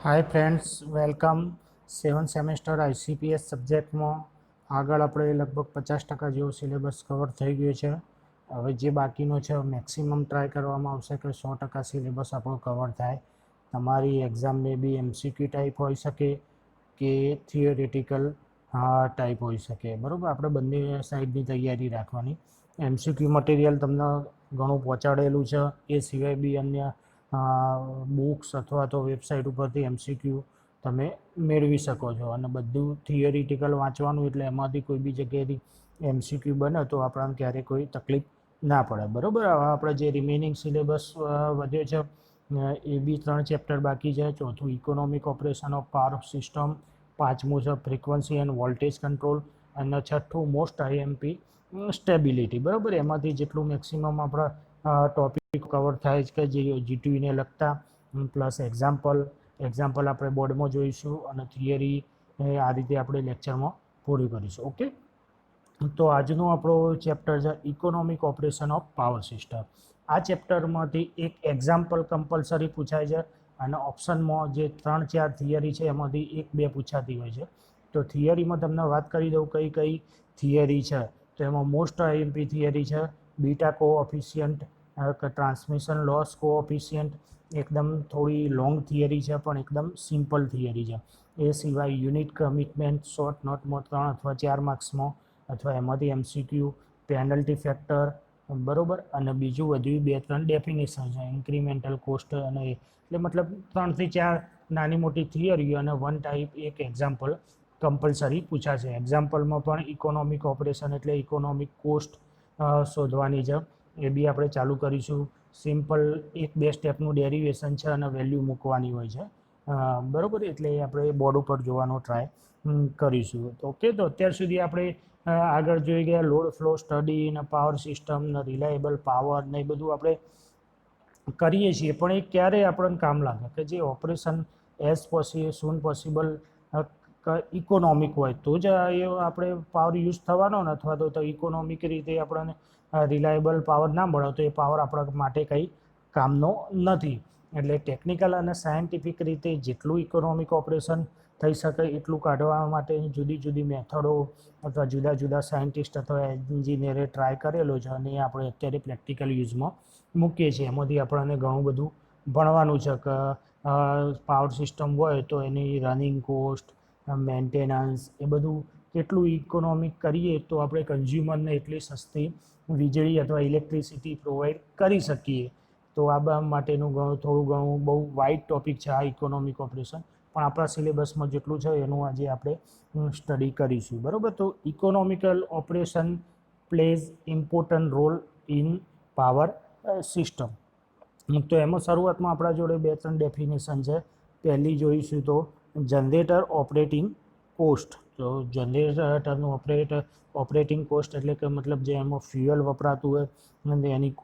હાય friends, welcome. 7th semester ICPS સબ્જેક્ટમાં આગળ આપણે લગભગ 50% જેવો સિલેબસ કવર થઈ ગયો છે. હવે જે બાકીનો છે મેક્સિમમ ટ્રાય કરવામાં આવશે કે 100% સિલેબસ આપણો કવર થાય. તમારી એક્ઝામ મે બી MCQ ટાઈપ હોઈ શકે કે થિયોરિટિકલ ટાઈપ હોઈ શકે. બરાબર, આપણે બંને સાઈડની તૈયારી રાખવાની. MCQ મટીરિયલ તમને ઘણું પહોંચાડેલું છે, એ સિવાય બી અન્ય બુક્સ અથવા તો વેબસાઇટ ઉપરથી MCQ તમે મેળવી શકો છો. અને બધું થિયરિટિકલ વાંચવાનું, એટલે એમાંથી કોઈ બી જગ્યાએથી MCQ બને તો આપણને ક્યારેય કોઈ તકલીફ ના પડે. બરાબર, આપણે જે રિમેનિંગ સિલેબસ વધ્યો છે એ બી 3 ચેપ્ટર બાકી છે. ચોથું economic operation of power system, પાંચમું છે ફ્રીક્વન્સી એન્ડ વોલ્ટેજ કંટ્રોલ, અને છઠ્ઠું મોસ્ટ IMP સ્ટેબિલિટી. બરાબર, એમાંથી જેટલું મેક્સિમમ આપણા ટોપિક કવર થાય છે કે જે G2E ને લગતા, પ્લસ એક્ઝામ્પલ આપણે બોર્ડમાં જોઈશું, અને થિયરી આ રીતે આપણે લેક્ચરમાં પૂરી કરીશું. ઓકે, તો આજનો આપણો ચેપ્ટર છે economic operation of power system. આ ચેપ્ટરમાંથી એક એક્ઝામ્પલ કમ્પલસરી પૂછાય છે, અને ઓપ્શનમાં જે 3-4 થિયરી છે એમાંથી 1-2 પૂછાતી હોય છે. તો થિયરીમાં તમને વાત કરી દઉં કઈ કઈ થિયરી છે. તો એમાં મોસ્ટ IMP થિયરી છે બીટા કોઓફિશિયન્ટ, ટ્રાન્સમિશન લોસ કોઓફિશિયન્ટ. એકદમ થોડી લોંગ થિયરી છે પણ એકદમ સિમ્પલ થિયરી છે. એ સિવાય યુનિટ કમિટમેન્ટ, શોર્ટ નોટમાં 3 અથવા 4 માર્ક્સમાં, અથવા એમાંથી MCQ, પેનલ્ટી ફેક્ટર. બરાબર, અને બીજું વધ્યું 2-3 ડેફિનેશન છે, ઇન્ક્રીમેન્ટલ કોસ્ટ, અને એટલે મતલબ 3 થી 4 નાની મોટી થિયરી અને 1 ટાઈપ એક એક્ઝામ્પલ કમ્પલસરી પૂછાશે. એક્ઝામ્પલમાં પણ ઇકોનોમિક ઓપરેશન એટલે ઇકોનોમિક કોસ્ટ શોધવાની છે, એ બી આપણે ચાલુ કરીશું. સિમ્પલ 1-2 સ્ટેપનું ડેરિવેશન છે અને વેલ્યુ મૂકવાની હોય છે. બરાબર, એટલે આપણે બોર્ડ ઉપર જોવાનો ટ્રાય કરીશું. ઓકે, તો અત્યાર સુધી આપણે આગળ જોઈ ગયા લોડ ફ્લો સ્ટડી ને પાવર સિસ્ટમ ને રિલાયેબલ પાવર ને એ બધું આપણે કરીએ છીએ, પણ એ ક્યારે આપણને કામ લાગે કે જે ઓપરેશન સૂન પોસિબલ ઇકોનોમિક હોય તો જ એ આપણે પાવર યુઝ થવાનો ને, અથવા તો ઇકોનોમિક રીતે આપણને રિલાયેબલ પાવર ના મળે તો એ પાવર આપણા માટે કંઈ કામનો નથી. એટલે ટેકનિકલ અને સાયન્ટિફિક રીતે જેટલું ઇકોનોમિક ઓપરેશન થઈ શકે એટલું કાઢવા માટે જુદી જુદી મેથડો અથવા જુદા જુદા સાયન્ટિસ્ટ અથવા એન્જિનિયરે ટ્રાય કરેલો છે, અને એ આપણે અત્યારે પ્રેક્ટિકલ યુઝમાં મૂકીએ છીએ. એમાંથી આપણને ઘણું બધું ભણવાનું છે કે પાવર સિસ્ટમ હોય તો એની રનિંગ કોસ્ટ, મેન્ટેનન્સ, એ બધું કેટલું ઇકોનોમિક કરીએ તો આપણે કન્ઝ્યુમરને એટલી સસ્તી વીજળી અથવા ઇલેક્ટ્રિસિટી પ્રોવાઈડ કરી શકીએ. તો આ માટેનું થોડું ઘણું બહુ વાઇડ ટોપિક છે આ ઇકોનોમિક ઓપરેશન, પણ આપણા સિલેબસમાં જેટલું છે એનું આજે આપણે સ્ટડી કરીશું. બરાબર, તો economical operation plays important role in power system. તો એમાં શરૂઆતમાં આપણા જોડે 2-3 ડેફિનેશન છે. પહેલી જોઈશું તો જનરેટર ઓપરેટિંગ કોસ્ટ. તો જનરેટરનું ઓપરેટિંગ કોસ્ટ એટલે કે મતલબ જે એમાં ફ્યુઅલ વપરાતું હોય અને એની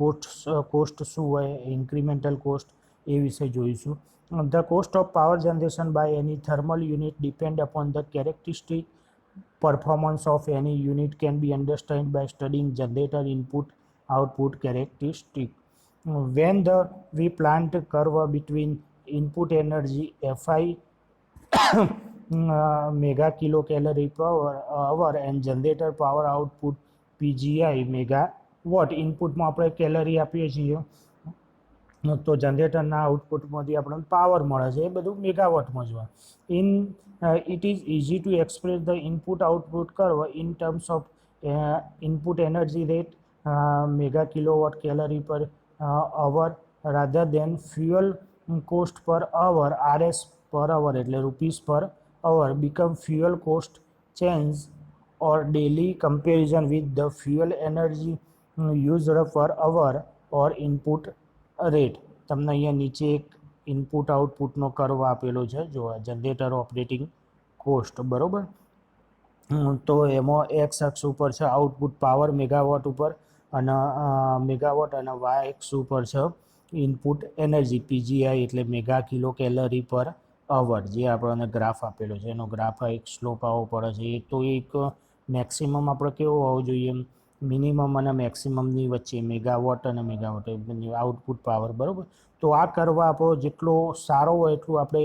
કોસ્ટ શું હોય, ઇન્ક્રીમેન્ટલ કોસ્ટ, એ વિશે જોઈશું. The cost of power generation by any thermal unit depend upon the characteristic performance of any unit can be understood by studying generator input output characteristic. When the we plant curve between input energy Fi mega kilocalorie per hour and generator power output PGI megawatt. ઇનપુટમાં આપણે calorie આપીએ છીએ તો જનરેટરના આઉટપુટમાંથી આપણને power મળે છે, એ બધું મેગાવોટમાં જ હોય. It is easy to express the input output curve in terms of input energy rate mega kilowatt calorie per hour rather than fuel cost per hour, RS per hour એટલે rupees per hour, become fuel cost change or daily comparison with the fuel energy used per hour or input rate. તમને અહીંયા નીચે એક input આઉટપુટનો curve આપેલો છે, જો generator operating cost. બરાબર, તો એમાં એક્સ અક્ષ ઉપર છે આઉટપુટ પાવર મેગાવોટ ઉપર, અને મેગાવોટ, અને વાય અક્ષ ઉપર છે ઇનપુટ એનર્જી PGI એટલે મેગા કિલો કેલરી પર અવર, જે આપણને ગ્રાફ આપેલો છે. એનો ગ્રાફ એક સ્લોપ આવવો પડે છે. એ તો એક મેક્સિમમ આપણે કેવો હોવો જોઈએ, મિનિમમ અને મેક્સિમમની વચ્ચે મેગાવોટ અને મેગાવોટ આઉટપુટ પાવર, બરાબર. તો આ કર્વ આપણો જેટલો સારો હોય એટલું આપણે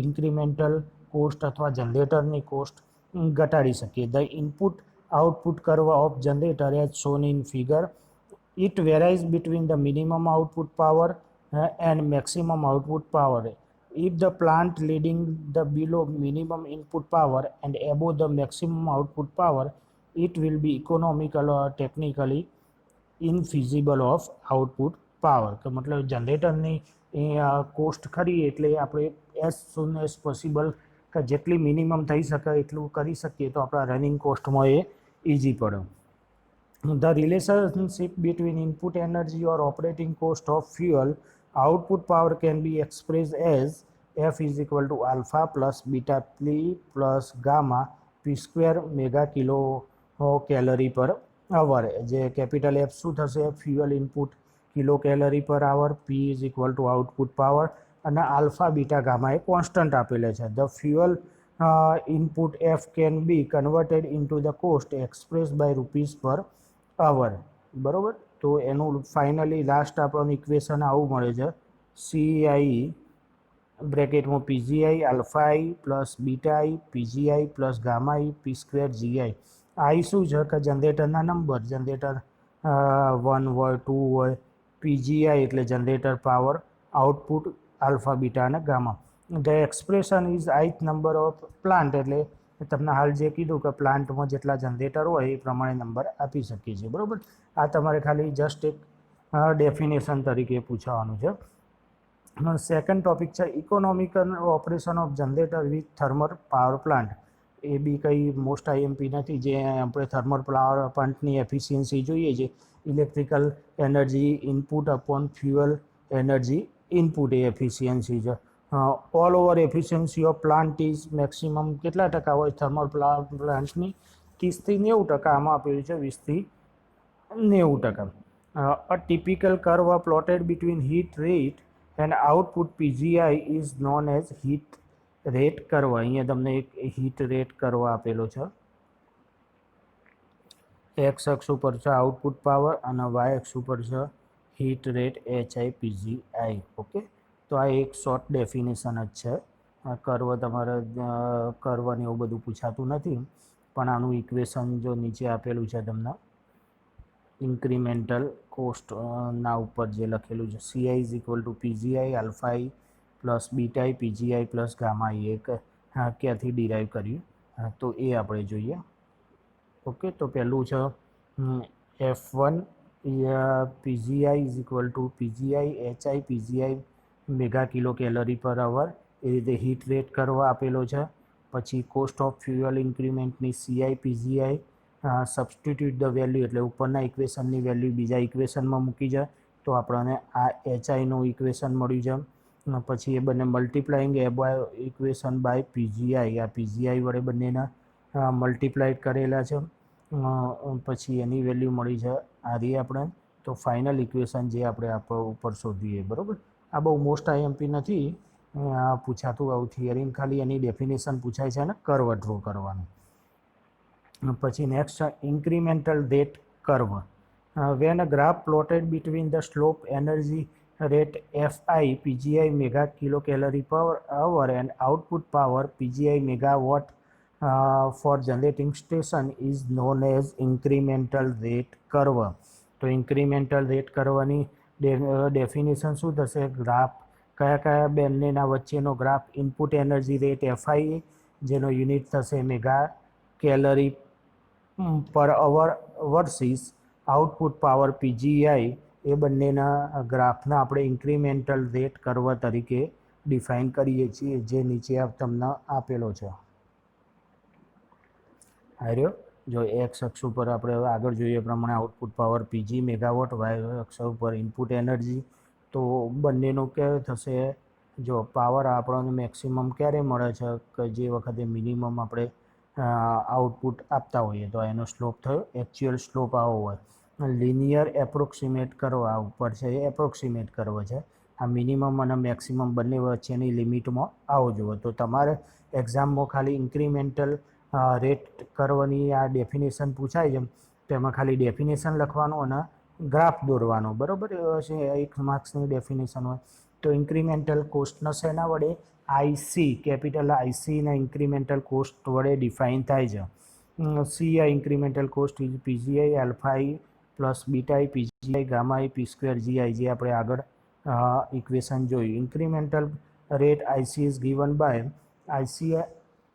ઇન્ક્રીમેન્ટલ કોસ્ટ અથવા જનરેટરની કોસ્ટ ઘટાડી શકીએ. The input output curve of generator as shown in figure, it varies between the minimum output power and maximum output power. If the plant leading the below minimum input power and above the maximum output power, it will be economical or technically infeasible of output power. કે મતલબ જનરેટરની cost ખરી એટલે આપણે as soon as possible કે જેટલી minimum થઈ શકે એટલું કરી શકીએ તો આપણા રનિંગ કોસ્ટમાં એ ઇઝી પડે. The relationship between input energy or operating cost of fuel output power can be expressed as F is equal to alpha plus beta P plus gamma P square mega kilo calorie per hour. જે capital F શું થશે? Fuel input kilo calorie per hour. P is equal to output power અને alpha beta gamma એ constant આપેલા છે. The fuel input F can be converted into the cost express by rupees per hour, બરાબર. તો એનું finally last આપણને equation આવું મળે છે, CI બ્રેકેટમાં PGI alpha I plus beta I PGI plus gamma I P square GI. આઈ શું છે કે જનરેટરના નંબર, જનરેટર 1 હોય 2 હોય. PGI એટલે generator power, output alpha beta અને gamma. The expression is ith number of plant, એટલે તમને હાલ જે કીધું કે પ્લાન્ટમાં જેટલા જનરેટર હોય એ પ્રમાણે નંબર આપી શકીએ છીએ, બરાબર. આ તમારે ખાલી જસ્ટ એક ડેફિનેશન તરીકે પૂછવાનું છે. સેકન્ડ ટોપિક છે economical operation of generator with thermal power plant. એ બી કંઈ મોસ્ટ આઈએમપી નથી. જે આપણે થર્મલ પાવર પ્લાન્ટની એફિશિયન્સી જોઈએ છે, electrical energy input upon fuel energy input એ એફિશિયન્સી છે. All over efficiency of plant is maximum કેટલા ટકા હોય થર્મલ પ્લાન્ટની? 30થી 90%. આમાં આપેલું છે 20થી 90%. A typical curve plotted between heat rate and output PGI is known as heat rate curve. અહીંયા તમને એક હીટ રેટ કર્વ આપેલો છે. એક્સ અક્ષ ઉપર છે આઉટપુટ પાવર અને વાય અક્ષ ઉપર છે heat rate HI PGI. Okay, તો આ એક શોર્ટ ડેફિનેશન જ છે. આ કર્વ તમારે કર્વને એવું બધું પૂછાતું નથી, પણ આનું ઇક્વેશન જો નીચે આપેલું છે તમને ઇન્ક્રીમેન્ટલ કોસ્ટના ઉપર જે લખેલું છે, CI is equal to PGI alpha I plus beta I PGI plus gamma I, એક ક્યાંથી ડિરાઈવ કર્યું તો એ આપણે જોઈએ. ઓકે, તો પહેલું છે F1 PGI is equal to PGI HI PGI mega kilo calorie per અવર. એ રીતે હીટ રેટ કરવા આપેલો છે. પછી કોસ્ટ ઓફ ફ્યુઅલ ઇન્ક્રીમેન્ટની CI PGI substitute the value, એટલે ઉપરના ઇક્વેશનની વેલ્યુ બીજા ઇક્વેશનમાં મૂકી જાય તો આપણને આ HIનું ઇક્વેશન મળ્યું છે. પછી એ બંને મલ્ટીપ્લાઇંગ ઇક્વેશન બાય PGI, આ PGI વડે બંનેના મલ્ટીપ્લાઇડ કરેલા છે. પછી એની વેલ્યુ મળી છે આ રહી આપણે. તો ફાઇનલ ઇક્વેશન જે આપણે ઉપર શોધીએ, બરાબર. આ બહુ મોસ્ટ આઈએમપી નથી પૂછાતું આવું થિયરીમાં, ખાલી એની ડેફિનેશન પૂછાય છે અને કર્વ ડ્રો કરવાનું. પછી next incremental rate curve. When a graph plotted between the slope energy rate FI PGI mega kilo calorie per hour and output power PGI megawatt for generating station is known as incremental rate curve. તો incremental rate કર્વની definition શું થશે? Graph કયા કયા બંનેના વચ્ચેનો graph? Input energy rate FI જેનો unit થશે mega calorie per અવર versus output power PGI, એ બંનેના ગ્રાફના આપણે ઇન્ક્રીમેન્ટલ રેટ કર્વ તરીકે ડિફાઇન કરીએ છીએ, જે નીચે તમને આપેલો છે. હાર્યો જો એક્સ અક્ષ ઉપર આપણે આગળ જોઈએ પ્રમાણે output power PG megawatt, Y અક્ષ ઉપર ઇનપુટ એનર્જી. તો બંનેનું ક્યારે થશે? જો પાવર આપણને મેક્સિમમ ક્યારે મળે છે? કે જે વખતે મિનિમમ આપણે આઉટપુટ આપતા હોઈએ, તો એનો સ્લોપ થયો, એકચ્યુઅલ સ્લોપ આવો હોય. લિનિયર એપ્રોક્સિમેટ કરવા ઉપર છે એ એપ્રોક્સિમેટ કરવો છે. આ મિનિમમ અને મેક્સિમમ બંને વચ્ચેની લિમિટમાં આવો જુઓ. તો તમારે એક્ઝામમાં ખાલી ઇન્ક્રીમેન્ટલ રેટ કર્વની આ ડેફિનેશન પૂછાય છે, તેમાં ખાલી ડેફિનેશન લખવાનું અને ગ્રાફ દોરવાનો, બરાબર. એક માર્ક્સની ડેફિનેશન હોય. તો ઇન્ક્રીમેન્ટલ કોસ્ટનો શેના વડે? આઈસી, કેપિટલ આઈસીના ઇન્ક્રીમેન્ટલ કોસ્ટ વડે ડિફાઇન થાય છે. CI incremental cost is PGI alpha I plus beta I PGI gamma I P square GI, જે આપણે આગળ ઇક્વેશન જોયું. Incremental rate IC is given by IC,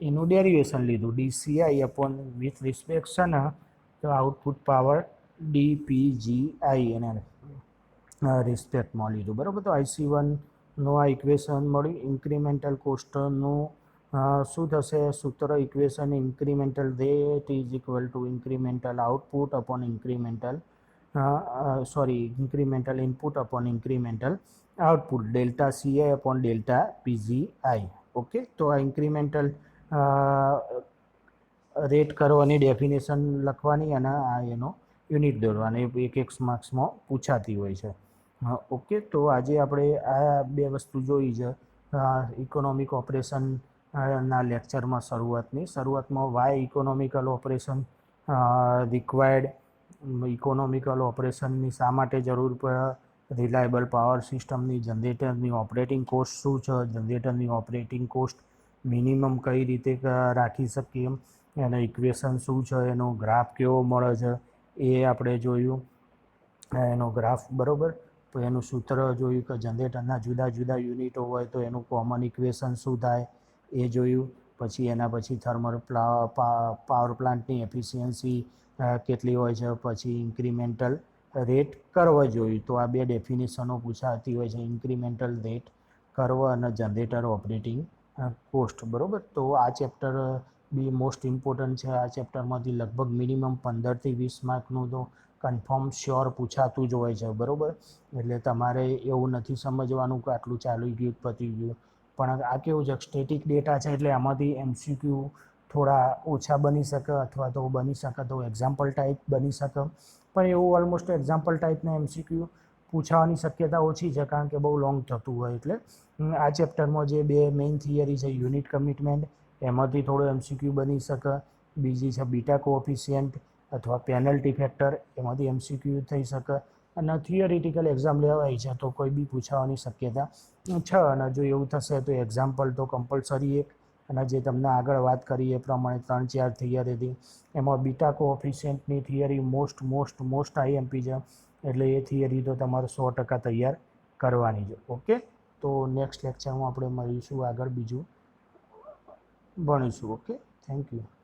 એનું ડેરિવેશન લીધું ડીસીઆઈ અપોન વિથ રિસ્પેક્ટ છે ને તો આઉટપુટ પાવર ડીપીજીઆઈ એના રિસ્પેક્ટમાં લીધું, બરાબર. તો IC1નું આ ઇક્વેશન મળ્યું. ઇન્ક્રીમેન્ટલ કોસ્ટનું શું થશે સૂત્ર equation? Incremental rate is equal two incremental output upon incremental incremental input upon incremental output, delta CI upon delta PGI. Okay, તો આ ઇન્ક્રીમેન્ટલ રેટ કરવાની ડેફિનેશન લખવાની અને આ એનો યુનિટ દોરવાની, એક માર્ક્સમાં પૂછાતી હોય છે. ઓકે, તો આજે આપણે આ બે વસ્તુ જોઈ છે ઇકોનોમિક ઓપરેશન ના લેક્ચરમાં. શરૂઆતમાં why economical operation required, economical ઓપરેશનની શા માટે જરૂર પડે, રિલાયબલ પાવર સિસ્ટમની, જનરેટરની ઓપરેટિંગ કોસ્ટ શું છે, જનરેટરની ઓપરેટિંગ કોસ્ટ મિનિમમ કઈ રીતે રાખી શકીએ, એનો ઇક્વેશન શું છે, એનો ગ્રાફ કેવો મળે છે એ આપણે જોયું, એનો ગ્રાફ, બરાબર. તો એનું સૂત્ર જોયું કે જનરેટરના જુદા જુદા યુનિટો હોય તો એનું કોમન ઇક્વેશન શું થાય એ જોયું. પછી એના પછી થર્મલ પાવર પ્લાન્ટની એફિશિયન્સી કેટલી હોય છે, પછી ઇન્ક્રીમેન્ટલ રેટ કર્વ જોયું. તો આ બે ડેફિનેશનો પૂછાતી હોય છે, ઇન્ક્રીમેન્ટલ રેટ કર્વ અને જનરેટર ઓપરેટિંગ કોસ્ટ, બરાબર. તો આ ચેપ્ટર બી મોસ્ટ ઇમ્પોર્ટન્ટ છે. આ ચેપ્ટરમાંથી લગભગ મિનિમમ 15થી 20 માર્કનું તો કન્ફર્મ શ્યોર પૂછાતું જ હોય છે, બરાબર. એટલે તમારે એવું નથી સમજવાનું કે આટલું ચાલી ગયું પતી ગયું, પણ આ કેવું છે સ્ટેટિક ડેટા છે એટલે આમાંથી MCQ થોડા ઓછા બની શકે અથવા તો બની શકે તો એક્ઝામ્પલ ટાઈપ બની શકે, પણ એવું ઓલમોસ્ટ એક્ઝામ્પલ ટાઈપના MCQ પૂછાવાની શક્યતા ઓછી છે કારણ કે બહુ લોંગ થતું હોય. એટલે આ ચેપ્ટરમાં જે બે મેઇન થિયરી છે યુનિટ કમિટમેન્ટ, એમાંથી થોડો MCQ બની શકે. બીજી છે બીટા કોએફિશિયન્ટ અથવા પેનલ્ટી ફેક્ટર, એમાંથી MCQ થઈ શકે. અને થિયરિટિકલ એક્ઝામ લેવાય છે તો કોઈ બી પૂછાવાની શક્યતા છે. અને જો એવું થશે તો એક્ઝામ્પલ તો કમ્પલસરી એક, અને જે તમને આગળ વાત કરી એ પ્રમાણે 3-4 થિયરી હતી. એમાં બીટા કોએફિશિયન્ટની થિયરી મોસ્ટ IMP છે, એટલે એ થિયરી તો તમારે 100% તૈયાર કરવાની છે. ઓકે, તો નેક્સ્ટ લેક્ચરમાં આપણે મળીશું, આગળ બીજું ભણીશું. Okay, thank you.